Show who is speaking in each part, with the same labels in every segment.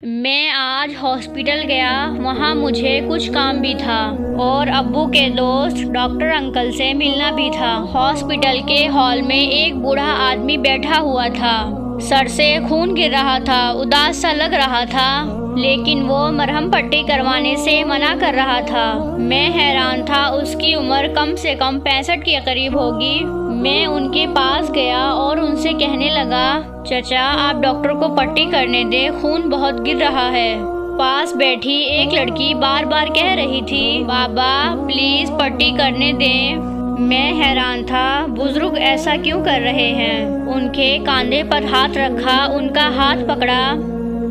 Speaker 1: मैं आज हॉस्पिटल गया, वहाँ मुझे कुछ काम भी था और अब्बू के दोस्त डॉक्टर अंकल से मिलना भी था। हॉस्पिटल के हॉल में एक बूढ़ा आदमी बैठा हुआ था। सर से खून गिर रहा था, उदास सा लग रहा था, लेकिन वो मरहम पट्टी करवाने से मना कर रहा था। मैं हैरान था, उसकी उम्र कम से कम 65 के करीब होगी। मैं उनके पास गया और उनसे कहने लगा, चचा आप डॉक्टर को पट्टी करने दे, खून बहुत गिर रहा है। पास बैठी एक लड़की बार बार कह रही थी, बाबा प्लीज पट्टी करने दें। मैं हैरान था, बुजुर्ग ऐसा क्यों कर रहे हैं। उनके कंधे पर हाथ रखा, उनका हाथ पकड़ा,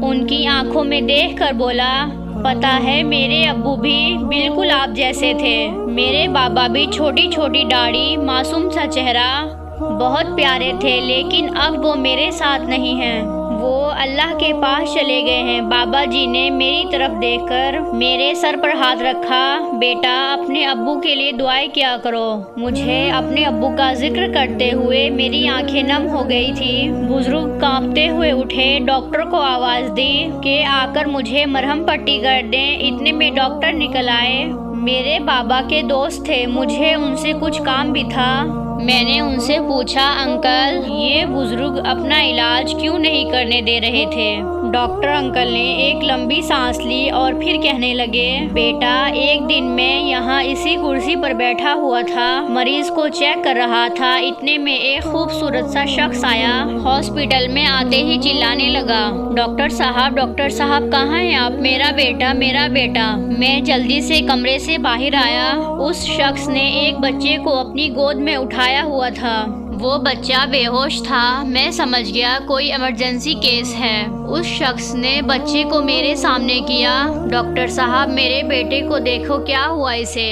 Speaker 1: उनकी आंखों में देखकर बोला, पता है मेरे अब्बू भी बिल्कुल आप जैसे थे। मेरे बाबा भी छोटी छोटी दाढ़ी, मासूम सा चेहरा, बहुत प्यारे थे, लेकिन अब वो मेरे साथ नहीं हैं। वो अल्लाह के पास चले गए हैं। बाबा जी ने मेरी तरफ देखकर मेरे सर पर हाथ रखा, बेटा अपने अब्बू के लिए दुआएं किया करो। मुझे अपने अब्बू का जिक्र करते हुए मेरी आंखें नम हो गई थी। बुजुर्ग कांपते हुए उठे, डॉक्टर को आवाज दी कि आकर मुझे मरहम पट्टी कर दें। इतने में डॉक्टर निकल आए। मेरे बाबा के दोस्त थे, मुझे उनसे कुछ काम भी था। मैंने उनसे पूछा, अंकल ये बुजुर्ग अपना इलाज क्यों नहीं करने दे रहे थे। डॉक्टर अंकल ने एक लंबी सांस ली और फिर कहने लगे, बेटा एक दिन मैं यहाँ इसी कुर्सी पर बैठा हुआ था, मरीज को चेक कर रहा था। इतने में एक खूबसूरत सा शख्स आया। हॉस्पिटल में आते ही चिल्लाने लगा, डॉक्टर साहब कहाँ हैं आप, मेरा बेटा मेरा बेटा। मैं जल्दी से कमरे से बाहर आया। उस शख्स ने एक बच्चे को अपनी गोद में उठाया हुआ था। वो बच्चा बेहोश था। मैं समझ गया कोई इमरजेंसी केस है। उस शख्स ने बच्चे को मेरे सामने किया, डॉक्टर साहब मेरे बेटे को देखो क्या हुआ इसे।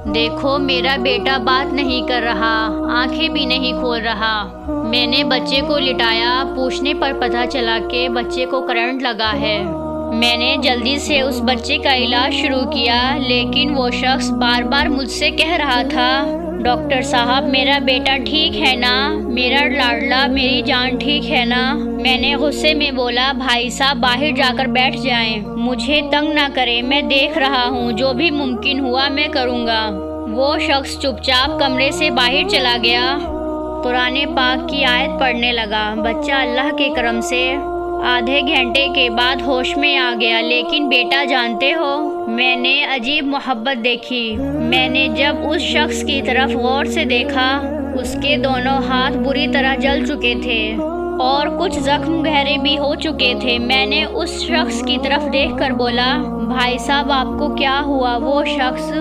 Speaker 1: देखो मेरा बेटा बात नहीं कर रहा, आंखें भी नहीं खोल रहा। मैंने बच्चे को लिटाया। पूछने पर पता चला कि बच्चे को करंट लगा है। मैंने जल्दी से उस बच्चे का इलाज शुरू किया, लेकिन वो शख्स बार बार मुझसे कह रहा था, डॉक्टर साहब मेरा बेटा ठीक है ना, मेरा लाडला मेरी जान ठीक है ना। मैंने गुस्से में बोला, भाई साहब बाहर जाकर बैठ जाएं, मुझे तंग ना करें, मैं देख रहा हूँ, जो भी मुमकिन हुआ मैं करूँगा। वो शख्स चुपचाप कमरे से बाहर चला गया। कुरान पाक की आयत पढ़ने लगा। बच्चा अल्लाह के करम से आधे घंटे के बाद होश में आ गया। लेकिन बेटा जानते हो, मैंने अजीब मोहब्बत देखी। मैंने जब उस शख्स की तरफ गौर से देखा, उसके दोनों हाथ बुरी तरह जल चुके थे और कुछ जख्म गहरे भी हो चुके थे। मैंने उस शख्स की तरफ देखकर बोला, भाई साहब आपको क्या हुआ। वो शख्स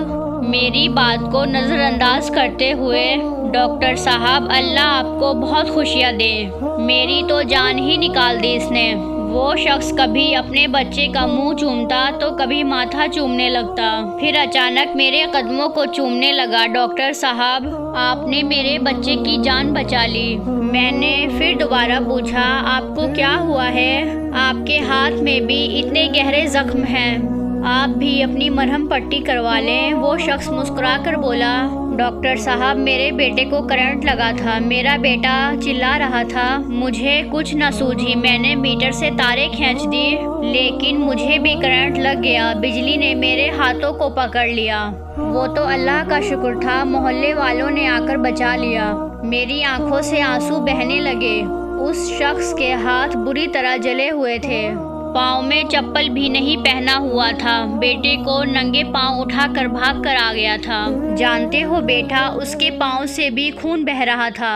Speaker 1: मेरी बात को नज़रअंदाज करते हुए, डॉक्टर साहब अल्लाह आपको बहुत खुशियाँ दे, मेरी तो जान ही निकाल दी इसने। वो शख्स कभी अपने बच्चे का मुंह चूमता तो कभी माथा चूमने लगता, फिर अचानक मेरे कदमों को चूमने लगा। डॉक्टर साहब आपने मेरे बच्चे की जान बचा ली। मैंने फिर दोबारा पूछा, आपको क्या हुआ है, आपके हाथ में भी इतने गहरे जख्म हैं, आप भी अपनी मरहम पट्टी करवा लें। वो शख्स मुस्कुराकर बोला, डॉक्टर साहब मेरे बेटे को करंट लगा था, मेरा बेटा चिल्ला रहा था, मुझे कुछ न सूझी, मैंने मीटर से तारें खींच दी, लेकिन मुझे भी करंट लग गया। बिजली ने मेरे हाथों को पकड़ लिया। वो तो अल्लाह का शुक्र था, मोहल्ले वालों ने आकर बचा लिया। मेरी आंखों से आंसू बहने लगे। उस शख्स के हाथ बुरी तरह जले हुए थे, पाँव में चप्पल भी नहीं पहना हुआ था। बेटे को नंगे पाँव उठाकर भाग कर आ गया था। जानते हो बेटा, उसके पाँव से भी खून बह रहा था।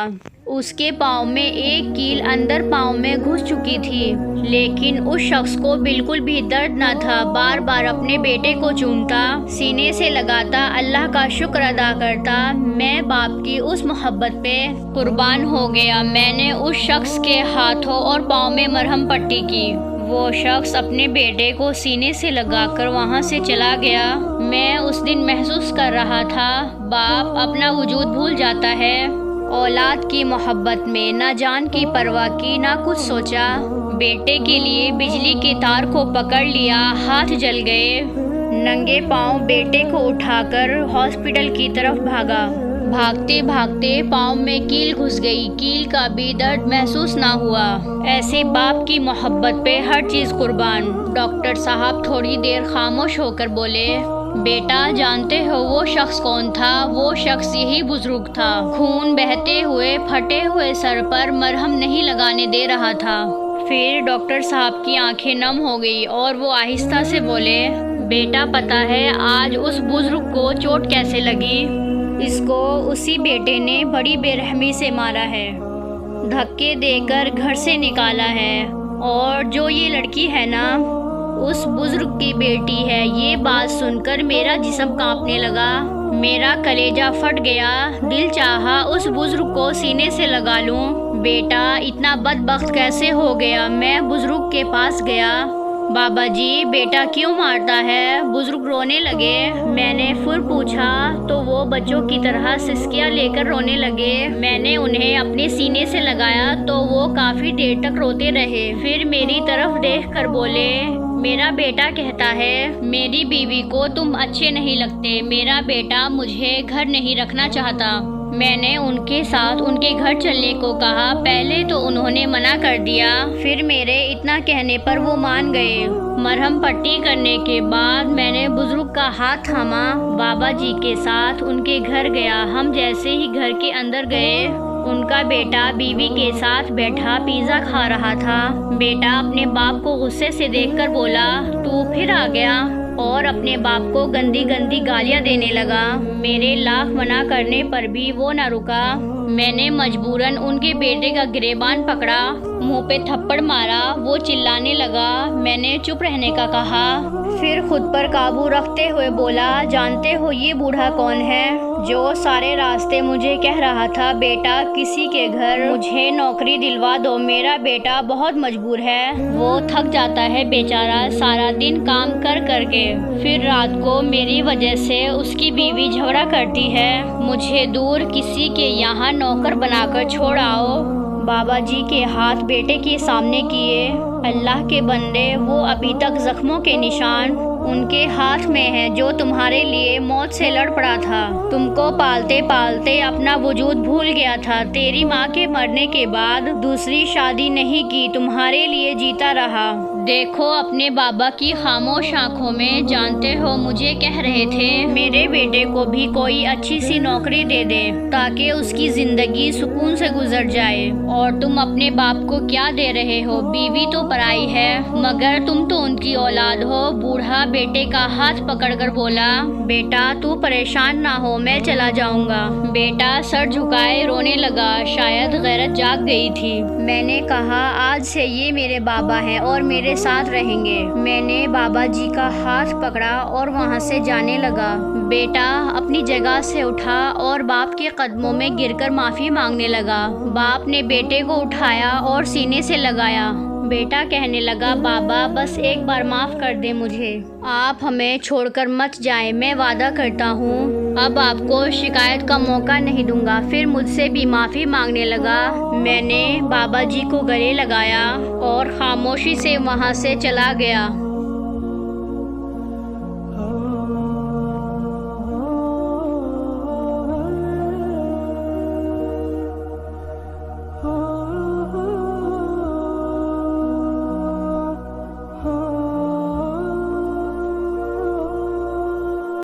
Speaker 1: उसके पाँव में एक कील अंदर पाँव में घुस चुकी थी, लेकिन उस शख्स को बिल्कुल भी दर्द न था। बार बार अपने बेटे को चूमता, सीने से लगाता, अल्लाह का शुक्र अदा करता। मैं बाप की उस मोहब्बत पे कुर्बान हो गया। मैंने उस शख्स के हाथों और पाँव में मरहम पट्टी की। वो शख्स अपने बेटे को सीने से लगाकर वहाँ से चला गया। मैं उस दिन महसूस कर रहा था, बाप अपना वजूद भूल जाता है। औलाद की मोहब्बत में ना जान की परवाह की, ना कुछ सोचा। बेटे के लिए बिजली के तार को पकड़ लिया, हाथ जल गए। नंगे पांव बेटे को उठाकर हॉस्पिटल की तरफ भागा। भागते भागते पाँव में कील घुस गई। कील का भी दर्द महसूस ना हुआ। ऐसे बाप की मोहब्बत पे हर चीज़ कुर्बान। डॉक्टर साहब थोड़ी देर खामोश होकर बोले, बेटा जानते हो वो शख्स कौन था? वो शख्स यही बुजुर्ग था। खून बहते हुए फटे हुए सर पर मरहम नहीं लगाने दे रहा था। फिर डॉक्टर साहब की आंखें नम हो गई और वो आहिस्ता से बोले, बेटा पता है आज उस बुजुर्ग को चोट कैसे लगी? इसको उसी बेटे ने बड़ी बेरहमी से मारा है, धक्के देकर घर से निकाला है। और जो ये लड़की है ना, उस बुजुर्ग की बेटी है। ये बात सुनकर मेरा जिस्म कांपने लगा, मेरा कलेजा फट गया। दिल चाहा उस बुजुर्ग को सीने से लगा लूं। बेटा इतना बदबख्त कैसे हो गया? मैं बुजुर्ग के पास गया, बाबा जी बेटा क्यों मारता है? बुजुर्ग रोने लगे। मैंने फिर पूछा तो वो बच्चों की तरह सिसकियां लेकर रोने लगे। मैंने उन्हें अपने सीने से लगाया तो वो काफ़ी देर तक रोते रहे। फिर मेरी तरफ देखकर बोले, मेरा बेटा कहता है मेरी बीवी को तुम अच्छे नहीं लगते। मेरा बेटा मुझे घर नहीं रखना चाहता। मैंने उनके साथ उनके घर चलने को कहा। पहले तो उन्होंने मना कर दिया, फिर मेरे इतना कहने पर वो मान गए। मरहम पट्टी करने के बाद मैंने बुजुर्ग का हाथ थामा, बाबा जी के साथ उनके घर गया। हम जैसे ही घर के अंदर गए, उनका बेटा बीवी के साथ बैठा पिज़्ज़ा खा रहा था। बेटा अपने बाप को गुस्से से देखकर बोला, तू फिर आ गया? और अपने बाप को गंदी गंदी गालियां देने लगा। मेरे लाख मना करने पर भी वो न रुका। मैंने मजबूरन उनके बेटे का गिरेबान पकड़ा, मुंह पे थप्पड़ मारा। वो चिल्लाने लगा। मैंने चुप रहने का कहा। फिर खुद पर काबू रखते हुए बोला, जानते हो ये बूढ़ा कौन है जो सारे रास्ते मुझे कह रहा था बेटा किसी के घर मुझे नौकरी दिलवा दो? मेरा बेटा बहुत मजबूर है, वो थक जाता है बेचारा सारा दिन काम कर करके। फिर रात को मेरी वजह से उसकी बीवी झगड़ा करती है। मुझे दूर किसी के यहाँ नौकर बनाकर छोड़ आओ। बाबा जी के हाथ बेटे के सामने किए। अल्लाह के बंदे, वो अभी तक जख्मों के निशान उनके हाथ में है जो तुम्हारे लिए मौत से लड़ पड़ा था। तुमको पालते पालते अपना वजूद भूल गया था। तेरी माँ के मरने के बाद दूसरी शादी नहीं की, तुम्हारे लिए जीता रहा। देखो अपने बाबा की खामोश आंखों में, जानते हो मुझे कह रहे थे मेरे बेटे को भी कोई अच्छी सी नौकरी दे दे ताकि उसकी जिंदगी सुकून से गुजर जाए। और तुम अपने बाप को क्या दे रहे हो? बीवी तो पराई है, मगर तुम तो उनकी औलाद हो। बूढ़ा बेटे का हाथ पकड़कर बोला, बेटा तू परेशान ना हो, मैं चला जाऊंगा। बेटा सर झुकाए रोने लगा, शायद गैरत जाग गई थी। मैंने कहा, आज से ये मेरे बाबा हैं और मेरे साथ रहेंगे। मैंने बाबा जी का हाथ पकड़ा और वहाँ से जाने लगा। बेटा अपनी जगह से उठा और बाप के कदमों में गिरकर माफ़ी मांगने लगा। बाप ने बेटे को उठाया और सीने से लगाया। बेटा कहने लगा, बाबा बस एक बार माफ़ कर दे मुझे, आप हमें छोड़कर मत जाएं, मैं वादा करता हूँ अब आपको शिकायत का मौका नहीं दूंगा। फिर मुझसे भी माफ़ी मांगने लगा। मैंने बाबा जी को गले लगाया और खामोशी से वहाँ से चला गया।